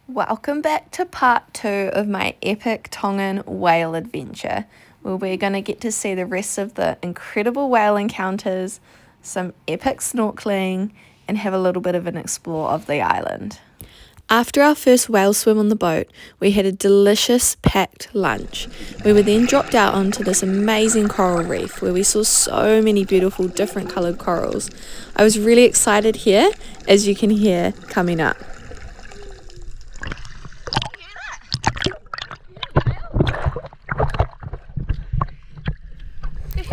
Welcome back to part 2 of my epic Tongan whale adventure, where we're going to get to see the rest of the incredible whale encounters, some epic snorkeling, and have a little bit of an explore of the island. After our first whale swim on the boat, we had a delicious packed lunch. We were then dropped out onto this amazing coral reef where we saw so many beautiful different coloured corals. I was really excited here, as you can hear coming up.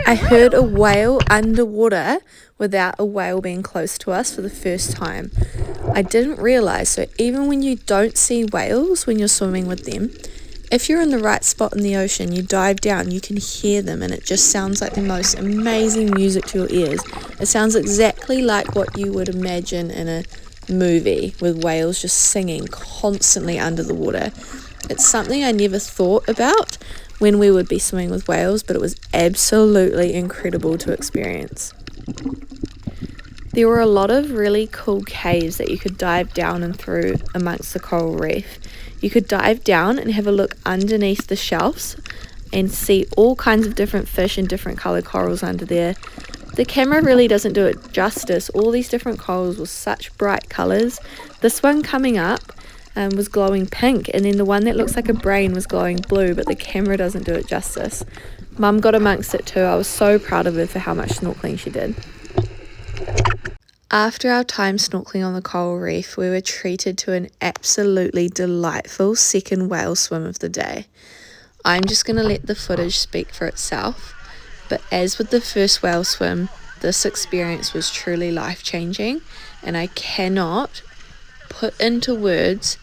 I heard a whale underwater without a whale being close to us for the first time. I didn't realise, so even when you don't see whales when you're swimming with them, if you're in the right spot in the ocean, you dive down, you can hear them, and it just sounds like the most amazing music to your ears. It sounds exactly like what you would imagine in a movie, with whales just singing constantly under the water. It's something I never thought about when we would be swimming with whales, but it was absolutely incredible to experience. There were a lot of really cool caves that you could dive down and through amongst the coral reef. You could dive down and have a look underneath the shelves and see all kinds of different fish and different coloured corals under there. The camera really doesn't do it justice. All these different corals were such bright colours. This one coming up was glowing pink, and then the one that looks like a brain was glowing blue, but the camera doesn't do it justice. Mum got amongst it too. I was so proud of her for how much snorkeling she did. After our time snorkeling on the coral reef, we were treated to an absolutely delightful second whale swim of the day. I'm just going to let the footage speak for itself, but as with the first whale swim, this experience was truly life-changing, and I cannot put into words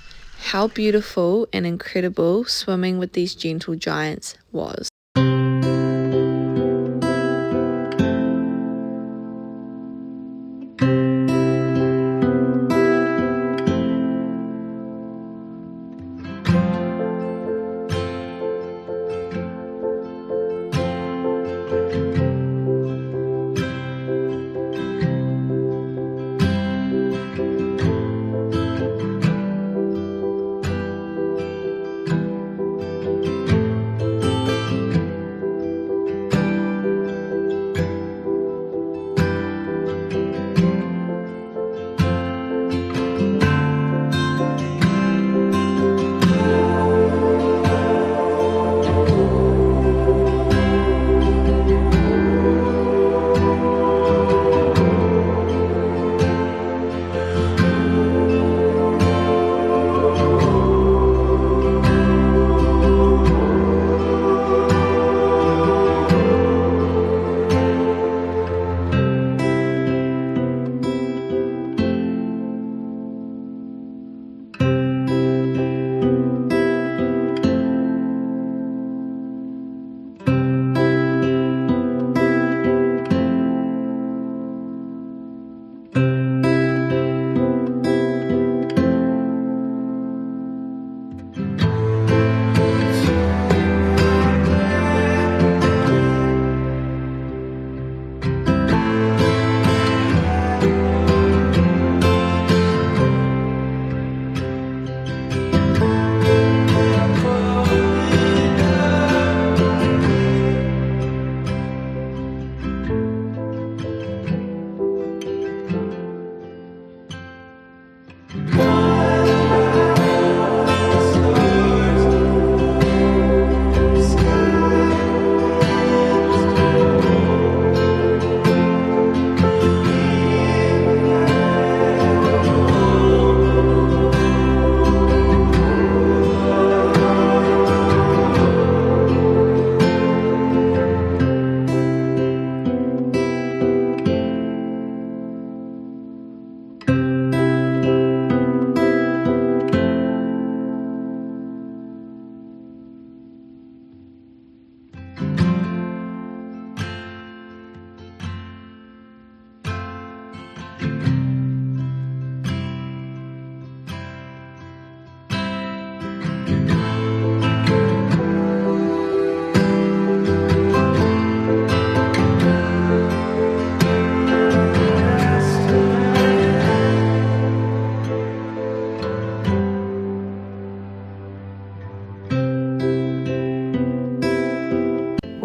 how beautiful and incredible swimming with these gentle giants was.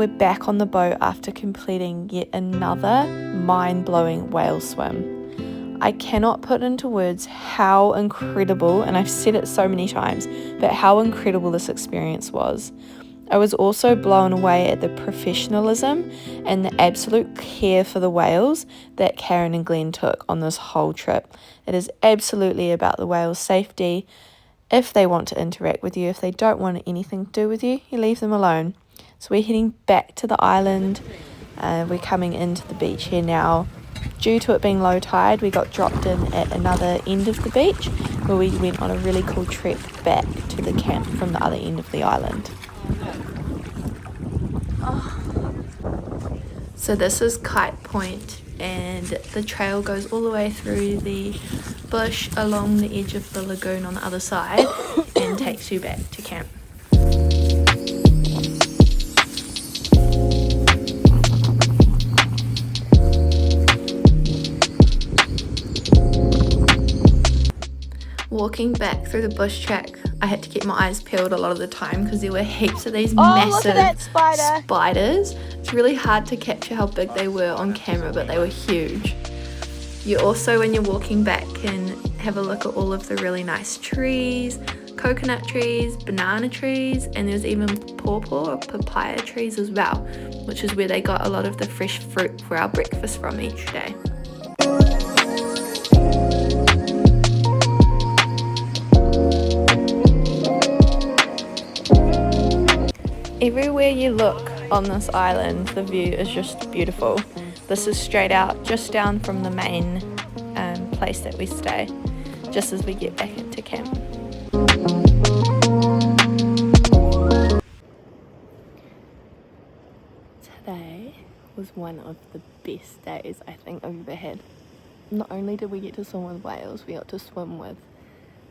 we're back on the boat after completing yet another mind-blowing whale swim. I cannot put into words how incredible, and I've said it so many times, but how incredible this experience was. I was also blown away at the professionalism and the absolute care for the whales that Karen and Glenn took on this whole trip. It is absolutely about the whales' safety. If they want to interact with you, if they don't want anything to do with you, you leave them alone. So we're heading back to the island. We're coming into the beach here now. Due to it being low tide, we got dropped in at another end of the beach where we went on a really cool trek back to the camp from the other end of the island. So this is Kite Point, and the trail goes all the way through the bush along the edge of the lagoon on the other side and takes you back to camp. Walking back through the bush track, I had to keep my eyes peeled a lot of the time because there were heaps of these massive spiders. It's really hard to capture how big they were on camera, but they were huge. You also, when you're walking back, can have a look at all of the really nice trees, coconut trees, banana trees, and there's even pawpaw or papaya trees as well, which is where they got a lot of the fresh fruit for our breakfast from each day. Everywhere you look on this island, the view is just beautiful. This is straight out just down from the main place that we stay, just as we get back into camp. Today was one of the best days I think I've ever had. Not only did we get to swim with whales, we got to swim with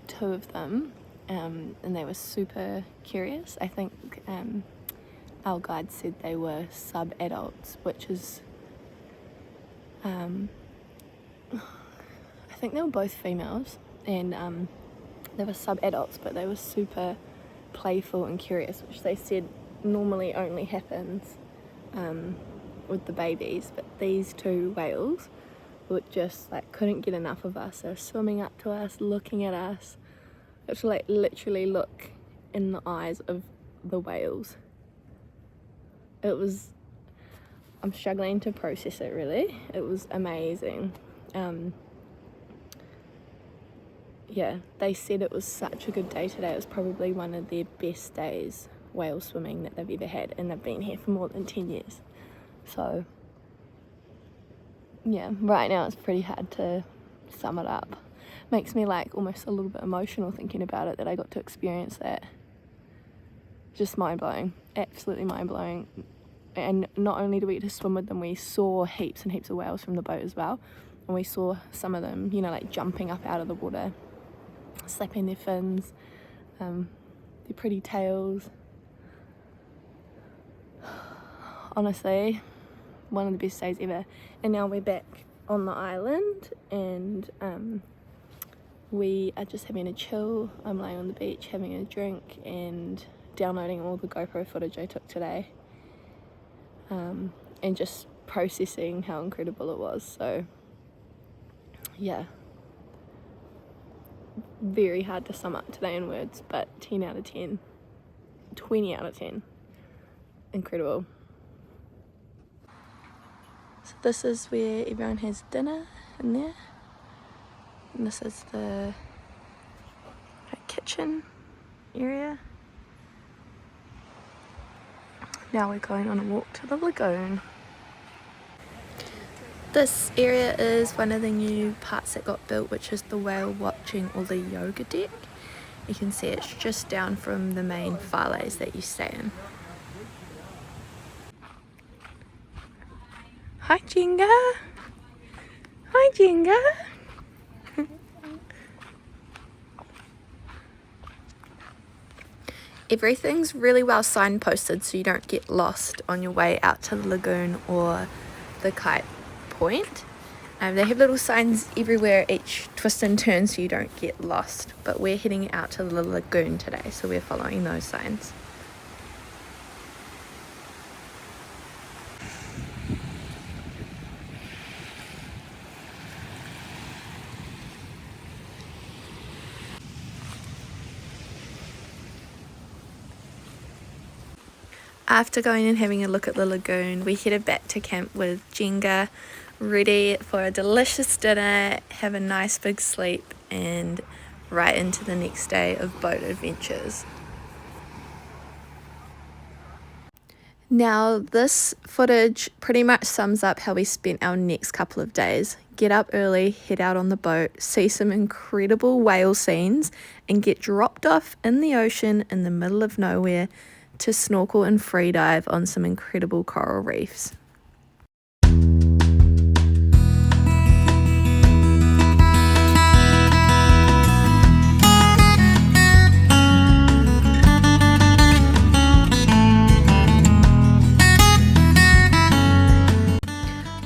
two of them, and they were super curious. I think our guide said they were sub-adults, which is, I think they were both females, and they were sub-adults, but they were super playful and curious, which they said normally only happens with the babies. But these two whales would just couldn't get enough of us. They were swimming up to us, looking at us. It's literally look in the eyes of the whales. I'm struggling to process it really. It was amazing. Yeah, they said it was such a good day today. It was probably one of their best days whale swimming that they've ever had, and they've been here for more than 10 years. So yeah, right now it's pretty hard to sum it up. Makes me almost a little bit emotional thinking about it, that I got to experience that. Just mind-blowing, absolutely mind-blowing. And not only did we get to swim with them, we saw heaps and heaps of whales from the boat as well. And we saw some of them, jumping up out of the water, slapping their fins, their pretty tails. Honestly, one of the best days ever. And now we're back on the island, and we are just having a chill. I'm laying on the beach having a drink and downloading all the GoPro footage I took today, and just processing how incredible it was. So yeah, very hard to sum up today in words, but 10 out of 10, 20 out of 10, incredible. So this is where everyone has dinner in there, and this is the kitchen area. Now we're going on a walk to the lagoon. This area is one of the new parts that got built, which is the whale watching or the yoga deck. You can see it's just down from the main whales that you stay in. Hi Jenga! Hi Jenga! Everything's really well signposted so you don't get lost on your way out to the lagoon or the Kite Point. They have little signs everywhere at each twist and turn so you don't get lost. But we're heading out to the lagoon today, so we're following those signs. After going and having a look at the lagoon, we headed back to camp with Jenga, ready for a delicious dinner, have a nice big sleep, and right into the next day of boat adventures. Now, this footage pretty much sums up how we spent our next couple of days. Get up early, head out on the boat, see some incredible whale scenes, and get dropped off in the ocean in the middle of nowhere to snorkel and free dive on some incredible coral reefs.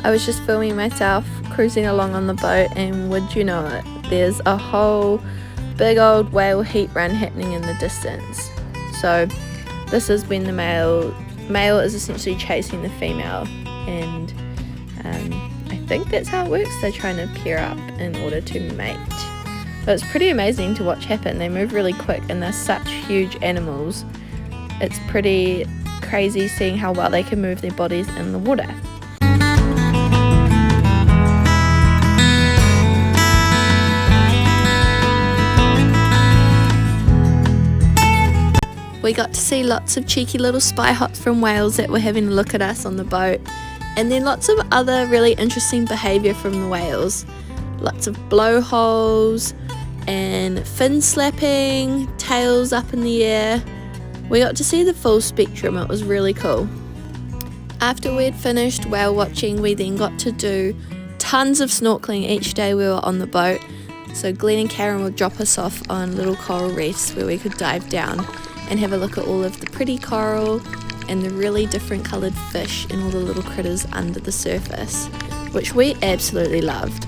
I was just filming myself cruising along on the boat, and would you know it, there's a whole big old whale heat run happening in the distance. So this is when the male is essentially chasing the female, and I think that's how it works. They're trying to pair up in order to mate. But it's pretty amazing to watch happen. They move really quick and they're such huge animals. It's pretty crazy seeing how well they can move their bodies in the water. We got to see lots of cheeky little spy hops from whales that were having a look at us on the boat, and then lots of other really interesting behaviour from the whales. Lots of blowholes and fin slapping, tails up in the air. We got to see the full spectrum. It was really cool. After we'd finished whale watching, we then got to do tons of snorkelling each day we were on the boat. So Glenn and Karen would drop us off on little coral reefs where we could dive down and have a look at all of the pretty coral and the really different coloured fish and all the little critters under the surface, which we absolutely loved.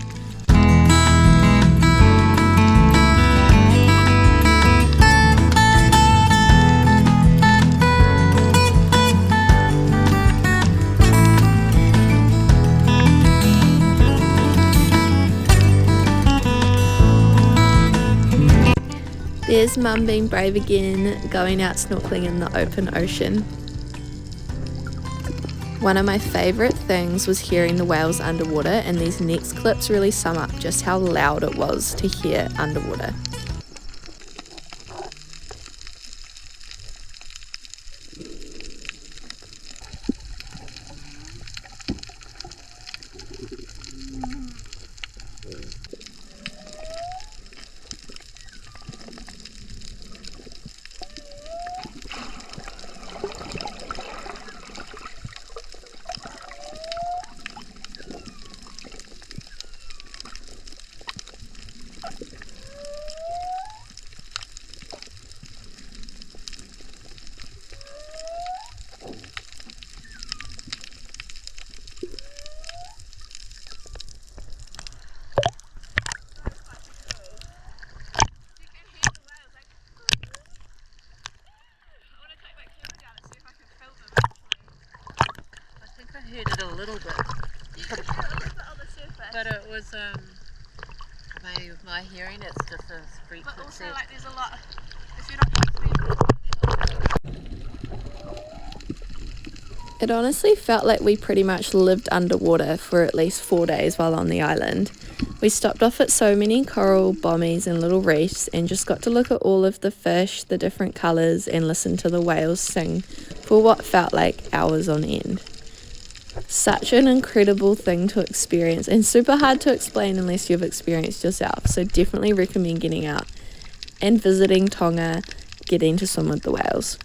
There's Mum being brave again, going out snorkelling in the open ocean. One of my favourite things was hearing the whales underwater, and these next clips really sum up just how loud it was to hear underwater. I heard it a little bit. You heard it a little bit on the surface. But it was, maybe with my hearing, it's just a frequency. But also, like, there's a lot, if you're not. It honestly felt like we pretty much lived underwater for at least 4 days while on the island. We stopped off at so many coral bommies and little reefs and just got to look at all of the fish, the different colours, and listen to the whales sing for what felt like hours on end. Such an incredible thing to experience and super hard to explain unless you've experienced yourself, so definitely recommend getting out and visiting Tonga, getting to swim with the whales.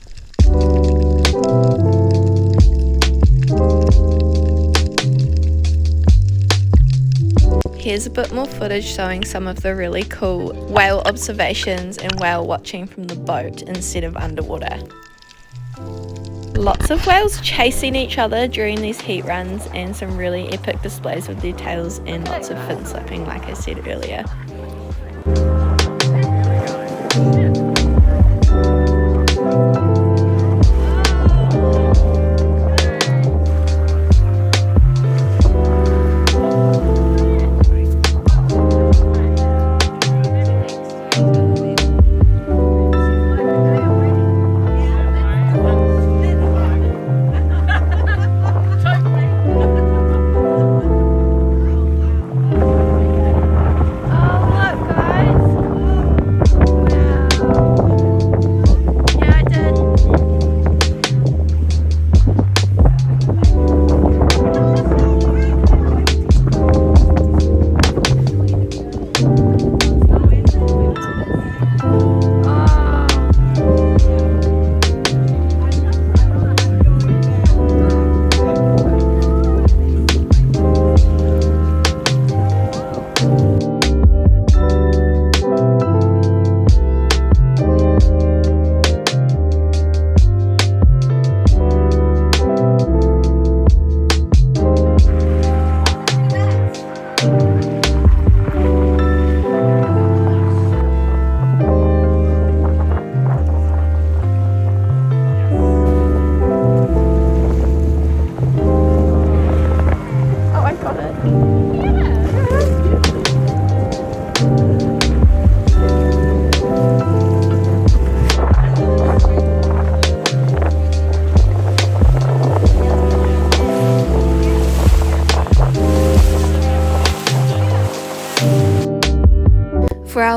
Here's a bit more footage showing some of the really cool whale observations and whale watching from the boat instead of underwater. Lots of whales chasing each other during these heat runs, and some really epic displays with their tails and lots of fin slapping, like I said earlier.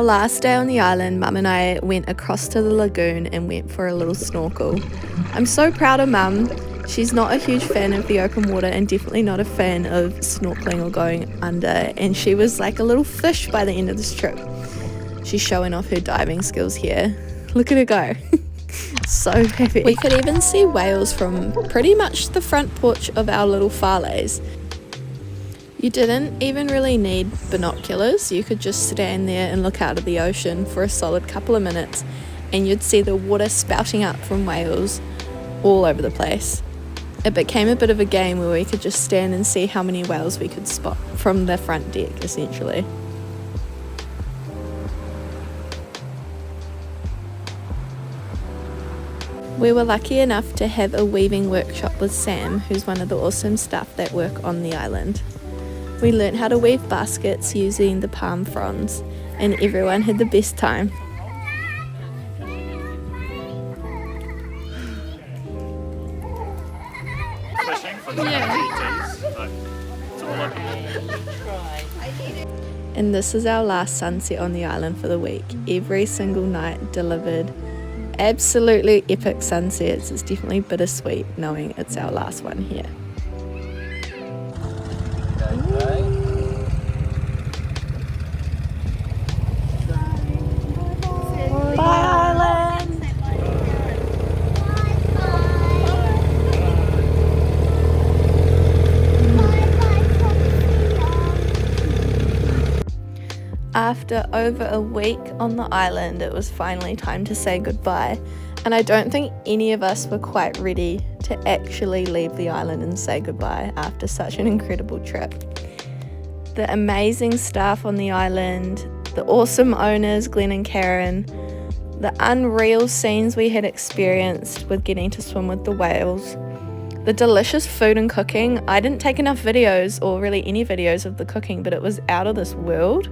last day on the island, Mum and I went across to the lagoon and went for a little snorkel. I'm so proud of Mum. She's not a huge fan of the open water and definitely not a fan of snorkeling or going under, and she was like a little fish by the end of this trip. She's showing off her diving skills here. Look at her go. So happy. We could even see whales from pretty much the front porch of our little farleys. You didn't even really need binoculars. You could just stand there and look out at the ocean for a solid couple of minutes and you'd see the water spouting up from whales all over the place. It became a bit of a game where we could just stand and see how many whales we could spot from the front deck, essentially. We were lucky enough to have a weaving workshop with Sam, who's one of the awesome staff that work on the island. We learnt how to weave baskets using the palm fronds, and everyone had the best time. And this is our last sunset on the island for the week. Every single night delivered absolutely epic sunsets. It's definitely bittersweet knowing it's our last one here. Bye, island! After over a week on the island, it was finally time to say goodbye, and I don't think any of us were quite ready to actually leave the island and say goodbye after such an incredible trip. The amazing staff on the island, the awesome owners Glenn and Karen, the unreal scenes we had experienced with getting to swim with the whales, the delicious food and cooking. I didn't take enough videos, or really any videos of the cooking, but it was out of this world.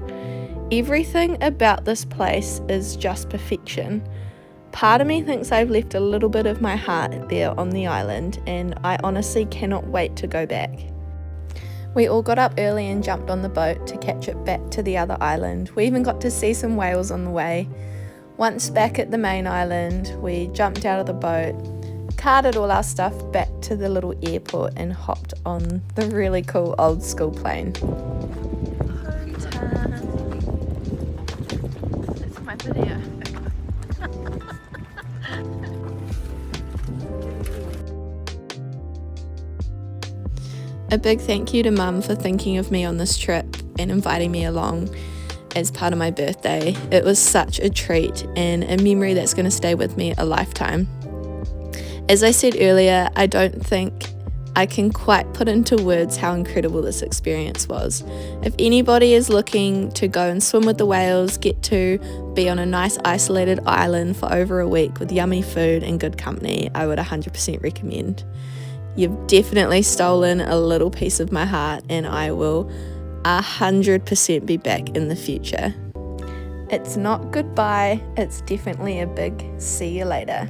Everything about this place is just perfection. Part of me thinks I've left a little bit of my heart there on the island, and I honestly cannot wait to go back. We all got up early and jumped on the boat to catch it back to the other island. We even got to see some whales on the way. Once back at the main island, we jumped out of the boat, carted all our stuff back to the little airport and hopped on the really cool old school plane. Video. A big thank you to Mum for thinking of me on this trip and inviting me along as part of my birthday. It was such a treat and a memory that's going to stay with me a lifetime. As I said earlier, I don't think I can quite put into words how incredible this experience was. If anybody is looking to go and swim with the whales, get to be on a nice isolated island for over a week with yummy food and good company, I would 100% recommend. You've definitely stolen a little piece of my heart, and I will 100% be back in the future. It's not goodbye, it's definitely a big see you later.